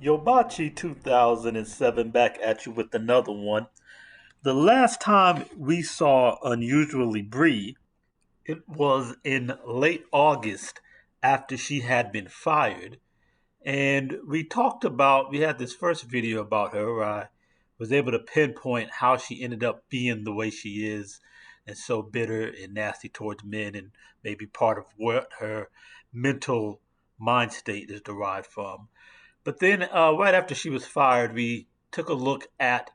Yobachi 2007 back at you with another one. The last time we saw Unusually Bree, it was in late August after she had been fired. And we had this first video about her where I was able to pinpoint how she ended up being the way she is and so bitter and nasty towards men, and maybe part of what her mental mind state is derived from. But then, right after she was fired, we took a look at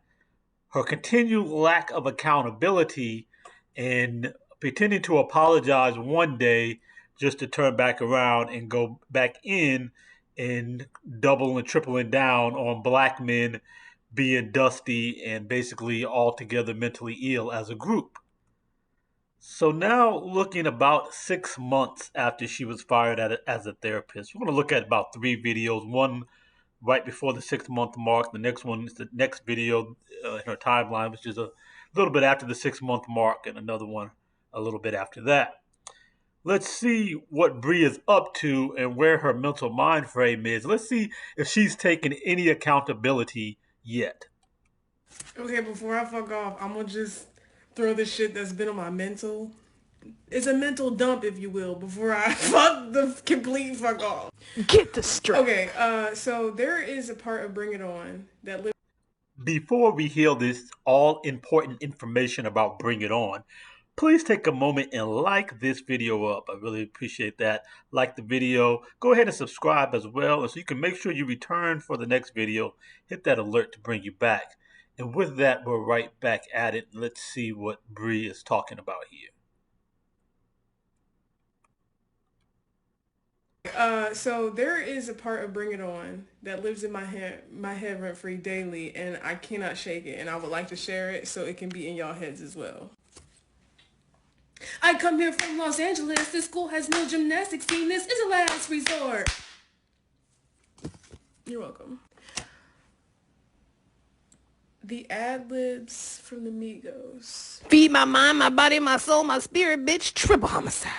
her continued lack of accountability and pretending to apologize one day just to turn back around and go back in and double and tripling down on black men being dusty and basically altogether mentally ill as a group. So now, looking about 6 months after she was fired as a therapist, we're going to look at about three videos. One right before the 6 month mark. The next one is the next video in her timeline, which is a little bit after the 6 month mark, and another one a little bit after that. Let's see what Bree is up to and where her mental mind frame is. Let's see if she's taken any accountability yet. Okay, before I fuck off, I'm gonna just throw this shit that's been on my mental. It's a mental dump, if you will, before I fuck the complete fuck off. Get the straight. Okay, so there is a part of Bring It On that lives. Before we hear this all important information about Bring It On, please take a moment and like this video up. I really appreciate that. Like the video. Go ahead and subscribe as well, and so you can make sure you return for the next video. Hit that alert to bring you back. And with that, we're right back at it. Let's see what Bree is talking about here. So there is a part of Bring It On that lives in my head rent free daily, and I cannot shake it, and I would like to share it so it can be in y'all heads as well. I come here from Los Angeles. This school has no gymnastics team. This is a last resort. You're welcome. The ad-libs from the Migos. Feed my mind, my body, my soul, my spirit, bitch. Triple homicide.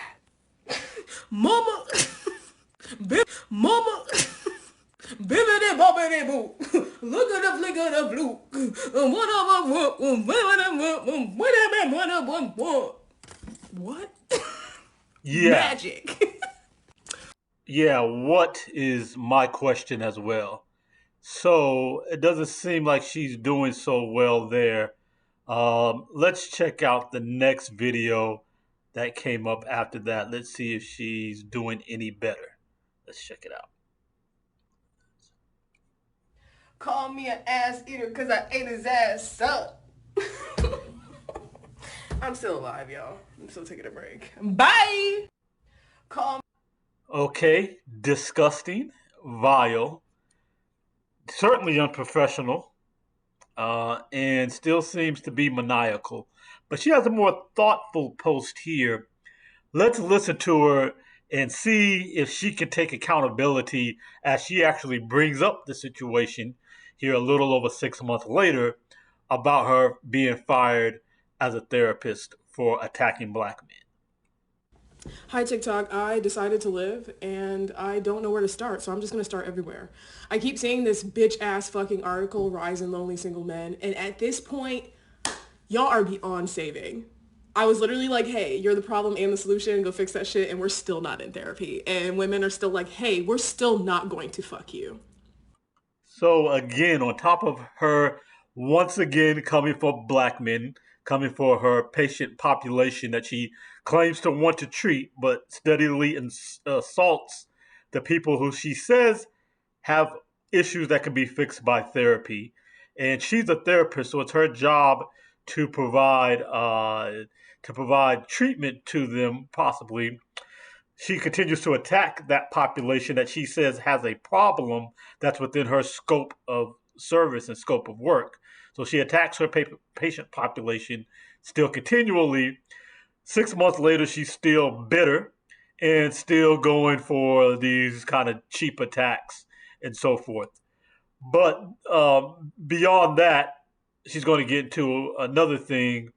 Mama. Mama. Bibbidi bobbidi boo. Look at the flick of the blue. What? Yeah. Magic. Yeah, what is my question as well? So it doesn't seem like she's doing so well there. Let's check out the next video that came up after that. Let's see if she's doing any better. Let's check it out. Call me an ass eater because I ate his ass up. I'm still alive, y'all. I'm still taking a break. Bye. Call. Okay, disgusting, vile, certainly unprofessional, and still seems to be maniacal. But she has a more thoughtful post here. Let's listen to her and see if she can take accountability as she actually brings up the situation here a little over 6 months later about her being fired as a therapist for attacking black men. Hi TikTok, I decided to live and I don't know where to start, so I'm just gonna start everywhere. I keep seeing this bitch ass fucking article, Rise in Lonely Single Men, and at this point, y'all are beyond saving. I was literally like, hey, you're the problem and the solution, go fix that shit, and we're still not in therapy. And women are still like, hey, we're still not going to fuck you. So again, on top of her once again coming for black men, coming for her patient population that she claims to want to treat, but steadily assaults the people who she says have issues that can be fixed by therapy. And she's a therapist, so it's her job to provide treatment to them, possibly. She continues to attack that population that she says has a problem that's within her scope of service and scope of work. So she attacks her patient population still continually. 6 months later, she's still bitter and still going for these kind of cheap attacks and so forth. But beyond that, she's going to get into another thing.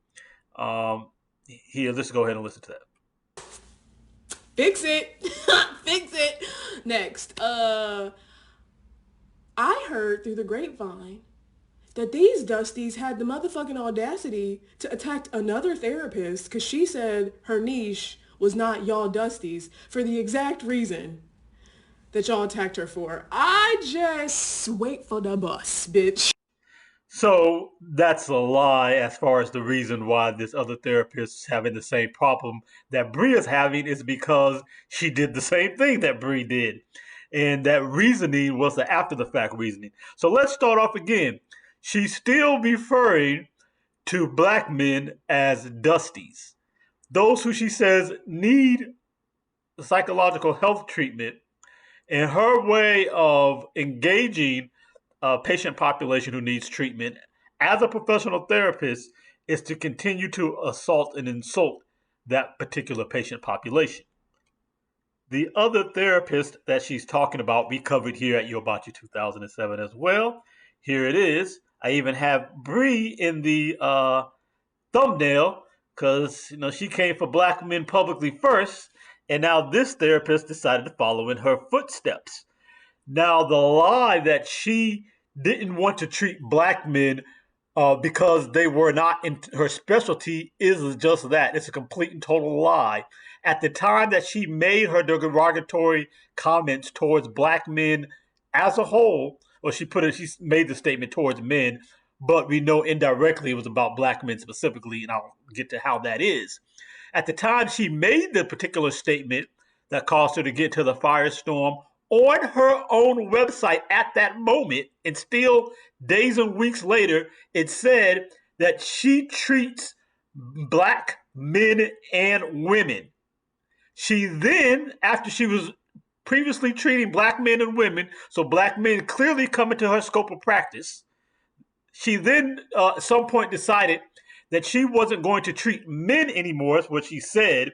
Here, let's go ahead and listen to that. Fix it. Fix it. Next. I heard through the grapevine that these Dusties had the motherfucking audacity to attack another therapist because she said her niche was not y'all Dusties for the exact reason that y'all attacked her for. I just wait for the bus, bitch. So that's a lie as far as the reason why this other therapist is having the same problem that Bree is having is because she did the same thing that Bree did. And that reasoning was the after the fact reasoning. So let's start off again. She's still referring to black men as dusties. Those who she says need psychological health treatment, and her way of engaging a patient population who needs treatment as a professional therapist is to continue to assault and insult that particular patient population. The other therapist that she's talking about, we covered here at You About You 2007 as well. Here it is. I even have Bree in the thumbnail because she came for black men publicly first, and now this therapist decided to follow in her footsteps. Now, the lie that she didn't want to treat black men because they were not in her specialty is just that. It's a complete and total lie. At the time that she made her derogatory comments towards black men as a whole, or she made the statement towards men, but we know indirectly it was about black men specifically, and I'll get to how that is. At the time she made the particular statement that caused her to get to the firestorm on her own website at that moment, and still days and weeks later, it said that she treats black men and women. She then, after she was previously treating black men and women, so black men clearly come into her scope of practice, she then at some point decided that she wasn't going to treat men anymore, is what she said,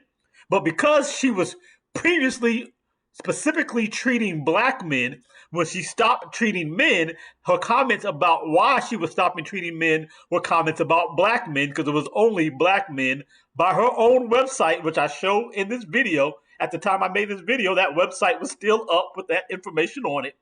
but because she was previously specifically treating black men, when she stopped treating men, her comments about why she was stopping treating men were comments about black men because it was only black men by her own website, which I show in this video. At the time I made this video, that website was still up with that information on it.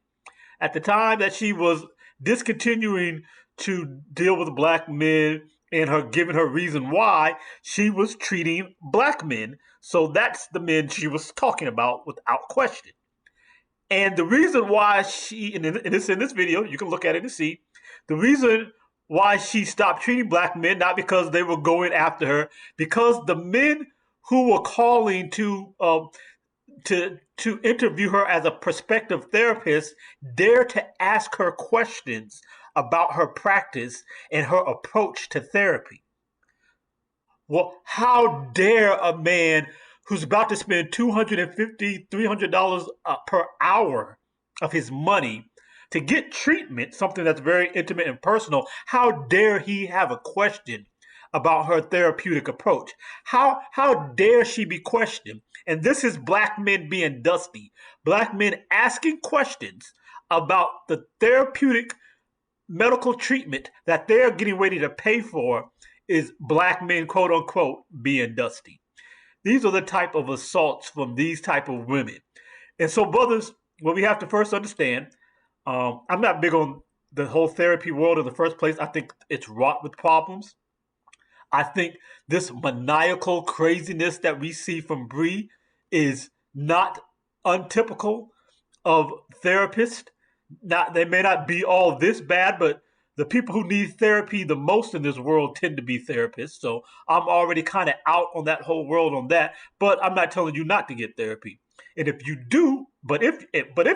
At the time that she was discontinuing to deal with black men and her giving her reason why, she was treating black men. So that's the men she was talking about without question. And the reason why and it's in this video, you can look at it and see, the reason why she stopped treating black men, not because they were going after her, because the men who were calling to interview her as a prospective therapist dare to ask her questions about her practice and her approach to therapy. Well, how dare a man who's about to spend $250, $300 per hour of his money to get treatment, something that's very intimate and personal, how dare he have a question about her therapeutic approach? How dare she be questioned? And this is black men being dusty, black men asking questions about the therapeutic medical treatment that they're getting ready to pay for is black men, quote unquote, being dusty. These are the type of assaults from these type of women. And so, brothers, what we have to first understand, I'm not big on the whole therapy world in the first place. I think it's wrought with problems. I think this maniacal craziness that we see from Bree is not untypical of therapists. Not they may not be all this bad, but the people who need therapy the most in this world tend to be therapists. So I'm already kind of out on that whole world on that. But I'm not telling you not to get therapy. And if you do, but if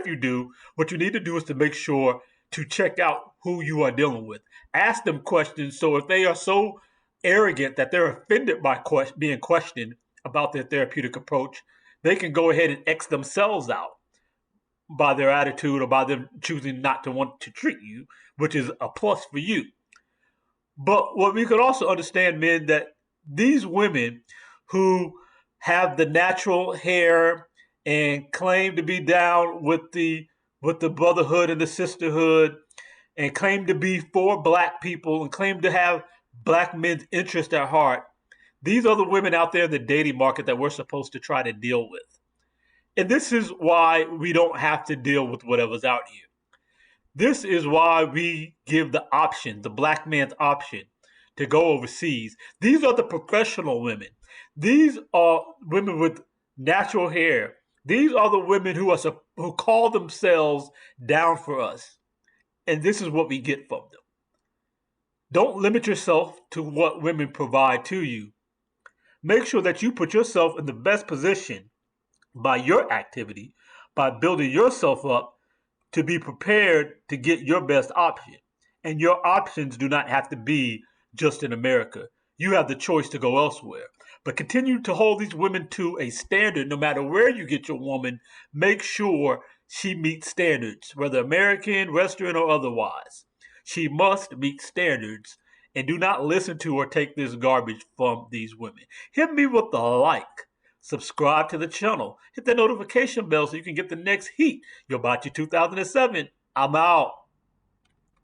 you do, what you need to do is to make sure to check out who you are dealing with. Ask them questions. So if they are so arrogant that they're offended by being questioned about their therapeutic approach, they can go ahead and X themselves out by their attitude or by them choosing not to want to treat you, which is a plus for you. But what we could also understand, men, that these women who have the natural hair and claim to be down with the brotherhood and the sisterhood and claim to be for black people and claim to have black men's interest at heart, these are the women out there in the dating market that we're supposed to try to deal with. And this is why we don't have to deal with whatever's out here. This is why we give the option, the black man's option, to go overseas. These are the professional women. These are women with natural hair. These are the women who call themselves down for us. And this is what we get from them. Don't limit yourself to what women provide to you. Make sure that you put yourself in the best position by your activity, by building yourself up to be prepared to get your best option. And your options do not have to be just in America. You have the choice to go elsewhere. But continue to hold these women to a standard no matter where you get your woman. Make sure she meets standards, whether American, Western, or otherwise. She must meet standards and do not listen to or take this garbage from these women. Hit me with the like. Subscribe to the channel. Hit the notification bell so you can get the next heat. Yo, Bachi 2007. I'm out.